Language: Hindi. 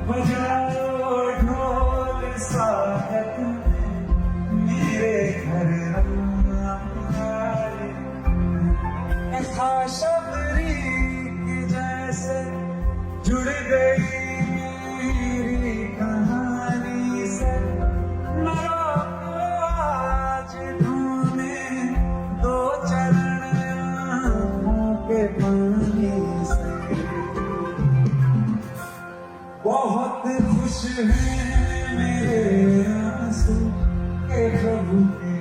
बजाओ ढोल स्वागत मेरे घर आए। ऐसा शबरी की जैसे जुड़ गई मेरी कहानी से। मेरा आज धोने दो चरण आँखों के पानी से। बहुत खुश हैं मेरे आंसू के प्रभु के